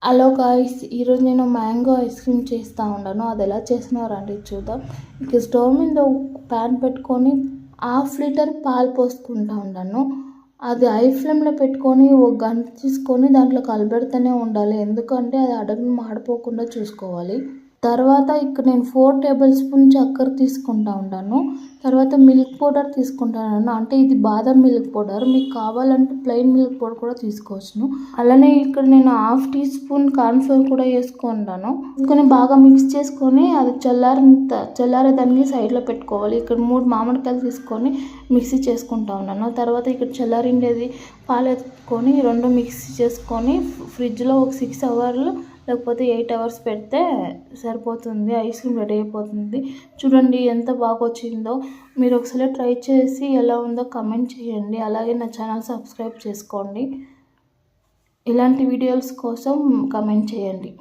Hello guys, ఈరోజు నేను mango ice cream చేస్తూ ఉన్నాను. అది ఎలా చేసినారో రండి చూద్దాం. ఇక స్టవ్ మీద ప్యాన్ పెట్టుకొని 1/2 లీటర్ పాలు పోసుకుంటా ఉన్నాను. అది హై ఫ్లేమ్లో పెట్టుకొని ఒక గంట తీసుకొని దాంట్లో కలబెడుతూనే ఉండాలి, ఎందుకంటే అది అడుగున మాడిపోకుండా చూసుకోవాలి. తర్వాత ఇక్కడ నేను 4 టేబుల్ స్పూన్ చక్కెర తీసుకుంటా ఉన్నాను. తర్వాత మిల్క్ పౌడర్ తీసుకుంటాను, అంటే ఇది బాదం మిల్క్ పౌడర్. మీకు కావాలంటే ప్లెయిన్ మిల్క్ పౌడర్ కూడా తీసుకోవచ్చును. అలానే ఇక్కడ నేను 1/2 టీ స్పూన్ కార్న్ఫ్లోర్ కూడా వేసుకుంటాను. వేసుకొని బాగా మిక్స్ చేసుకొని అది చల్లారేదానికి సైడ్లో పెట్టుకోవాలి. ఇక్కడ 3 మామిడికాయలు తీసుకొని మిక్సీ చేసుకుంటా ఉన్నాను. తర్వాత ఇక్కడ చల్లారిండేది పాలు ఎత్తుకొని 2 మిక్సీ చేసుకొని ఫ్రిడ్జ్లో ఒక 6 అవర్లు లేకపోతే 8 అవర్స్ పెడితే సరిపోతుంది. ఐస్ క్రీమ్ రెడీ అయిపోతుంది. చూడండి ఎంత బాగా వచ్చిందో. మీరు ఒకసారి ట్రై చేసి ఎలా ఉందో కమెంట్ చేయండి. అలాగే నా ఛానల్ సబ్స్క్రైబ్ చేసుకోండి. ఇలాంటి వీడియోస్ కోసం కమెంట్ చేయండి.